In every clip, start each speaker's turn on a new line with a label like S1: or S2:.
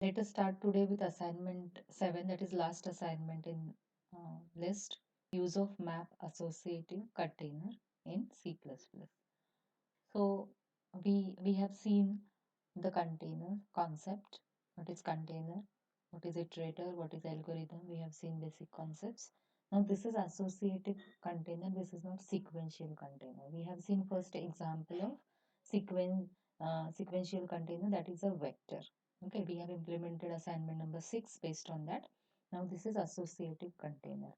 S1: Let us start today with assignment 7, that is last assignment in list, use of map associative container in C++. So we have seen the container concept, what is container, what is iterator, what is algorithm. We have seen basic concepts. Now this is associative container, this is not sequential container. We have seen first example of sequential container, that is a vector. Okay, we have implemented assignment number 6 based on that. Now this is associative container.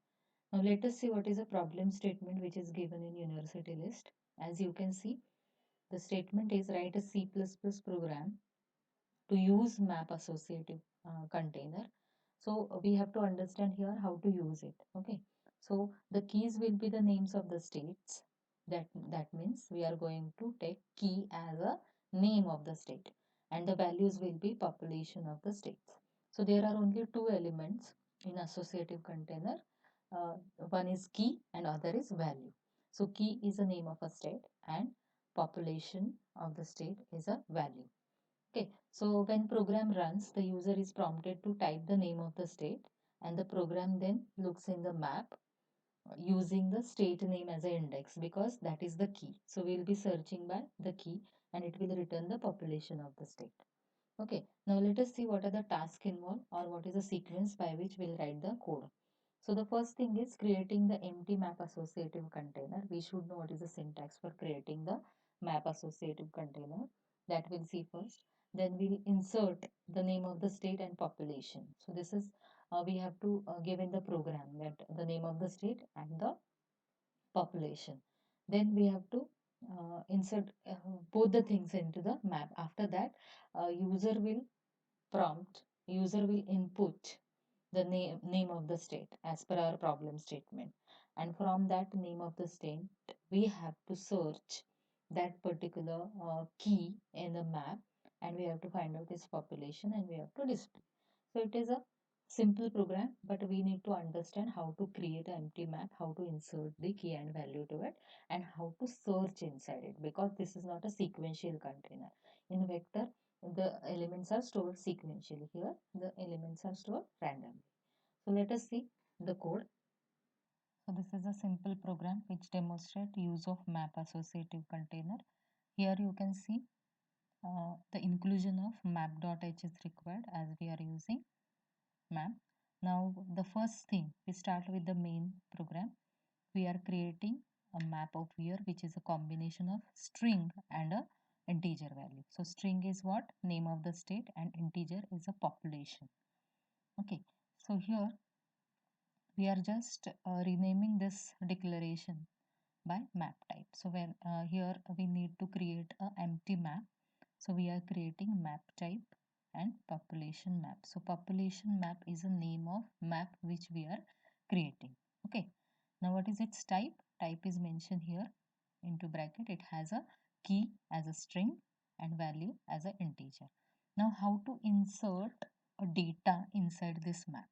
S1: Now let us see what is a problem statement which is given in university list. As you can see, the statement is write a C++ program to use map associative container. So we have to understand here how to use it. Okay. So the keys will be the names of the states. That means we are going to take key as a name of the state, and the values will be population of the states. So there are only two elements in associative container. One is key and other is value. So key is the name of a state and population of the state is a value. Okay, so when program runs, the user is prompted to type the name of the state, and the program then looks in the map using the state name as an index because that is the key. So we'll be searching by the key and it will return the population of the state. Okay, now let us see what are the tasks involved or what is the sequence by which we'll write the code. So the first thing is creating the empty map associative container. We should know what is the syntax for creating the map associative container. That we'll see first. Then we'll insert the name of the state and population. So this is we have to give in the program that the name of the state and the population. Then we have to insert both the things into the map. After that, user will input the name of the state as per our problem statement, and from that name of the state we have to search that particular key in the map, and we have to find out its population and we have to display. So it is a simple program, but we need to understand how to create an empty map, how to insert the key and value to it, and how to search inside it, because this is not a sequential container. In vector, the elements are stored sequentially. Here, the elements are stored randomly. So let us see the code. So this is a simple program which demonstrates use of map associative container. Here you can see the inclusion of map.h is required as we are using map. Now the first thing, we start with the main program. We are creating a map over here which is a combination of string and a integer value. So string is what? Name of the state, and integer is a population. Okay, so here we are just renaming this declaration by map type. So when here we need to create a empty map. So we are creating map type and population map. So population map is a name of map which we are creating. Okay. Now what is its type? Type is mentioned here into bracket. It has a key as a string and value as an integer. Now how to insert a data inside this map?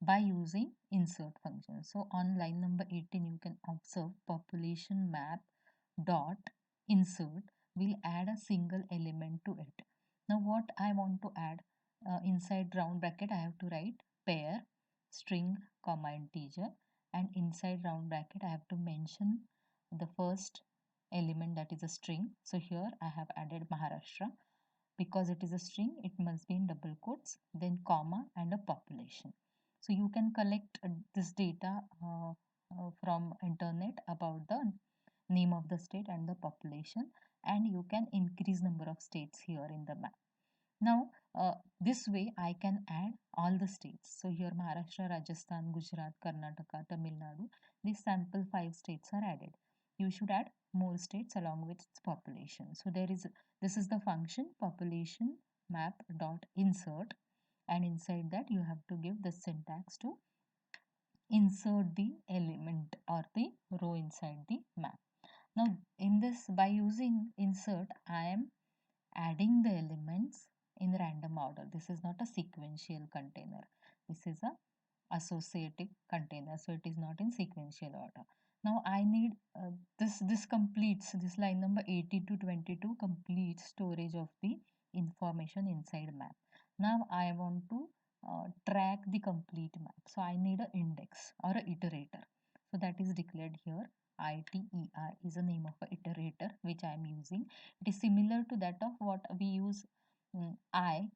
S1: By using insert function. So on line number 18 you can observe population map dot insert will add a single element to it. Now what I want to add, inside round bracket I have to write pair string comma integer, and inside round bracket I have to mention the first element, that is a string. So here I have added Maharashtra. Because it is a string, it must be in double quotes, then comma and a population. So you can collect this data from internet about the name of the state and the population, and you can increase number of states here in the map. Now this way I can add all the states. So here Maharashtra, Rajasthan, Gujarat, Karnataka, Tamil Nadu, these sample 5 states are added. You should add more states along with its population. So this is the function population map dot insert, and inside that you have to give the syntax to insert the element or the row inside the map. Now in this, by using insert, I am adding the elements in random order. This is not a sequential container. This is a associative container. So it is not in sequential order. Now I need this completes this line number 80 to 22 completes storage of the information inside map. Now I want to track the complete map. So I need an index or a iterator. So that is declared here. ITER is the name of a iterator which I am using. It is similar to that of what we use I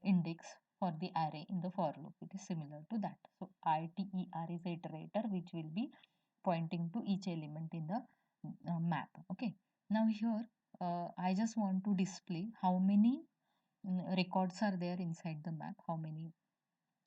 S1: index for the array in the for loop. It is similar to that. So ITER is a iterator which will be pointing to each element in the map. Okay. Now here I just want to display how many records are there inside the map, how many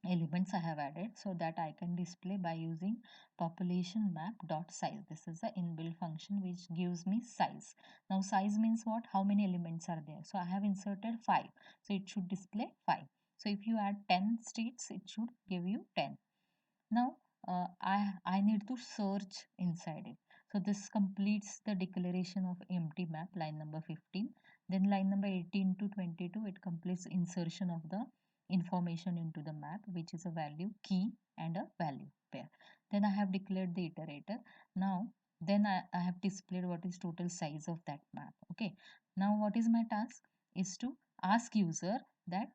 S1: elements I have added, so that I can display by using population map dot size. This is the inbuilt function which gives me size. Now size means what? How many elements are there? So I have inserted 5. So it should display 5. So if you add 10 states, it should give you 10. Now I need to search inside it. So this completes the declaration of empty map, line number 15. Then line number 18 to 22, it completes insertion of the information into the map, which is a value key and a value pair. Then I have declared the iterator. Now then I have displayed what is total size of that map. Okay. Now what is my task is to ask user that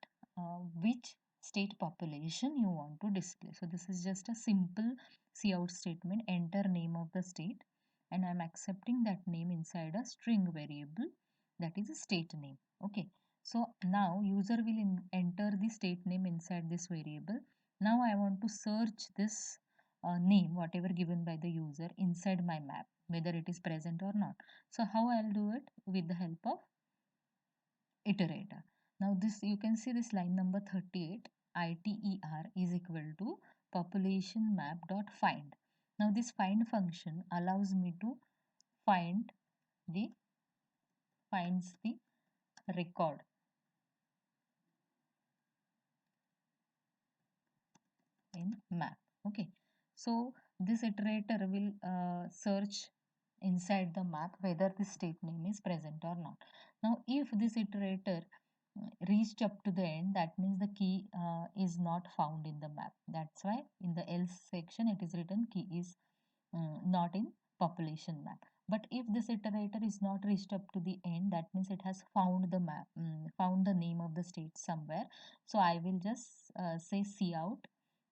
S1: which state population you want to display. So this is just a simple cout statement, enter name of the state, and I'm accepting that name inside a string variable, that is a state name. Okay. So now user will enter the state name inside this variable. Now I want to search this name, whatever given by the user, inside my map, whether it is present or not. So how I'll do it? With the help of iterator. Now this, you can see this line number 38, ITER is equal to population map dot find. Now this find function allows me to find the finds the record in map. Okay, so this iterator will search inside the map whether the state name is present or not. Now if this iterator reached up to the end, that means the key is not found in the map. That's why in the else section it is written key is not in population map. But if this iterator is not reached up to the end, that means it has found the map, found the name of the state somewhere. So I will just say cout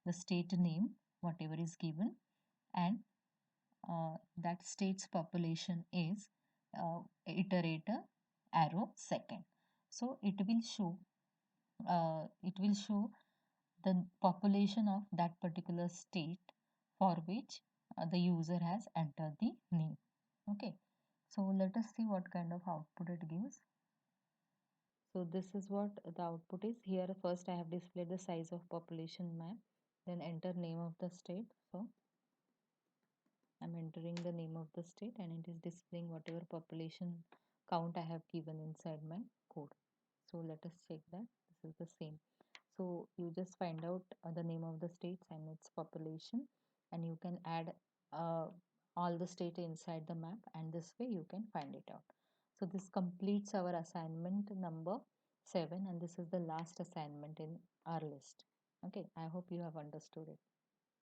S1: the state name, whatever is given, and that state's population is iterator arrow second. So it will show the population of that particular state for which the user has entered the name. Okay, so let us see what kind of output it gives. So this is what the output is. Here first I have displayed the size of population map, then enter name of the state. So I'm entering the name of the state and it is displaying whatever population count I have given inside my code. So let us check that this is the same. So you just find out the name of the states and its population, and you can add uh, all the state inside the map, and this way you can find it out. So this completes our assignment number 7, and this is the last assignment in our list. Okay, I hope you have understood it.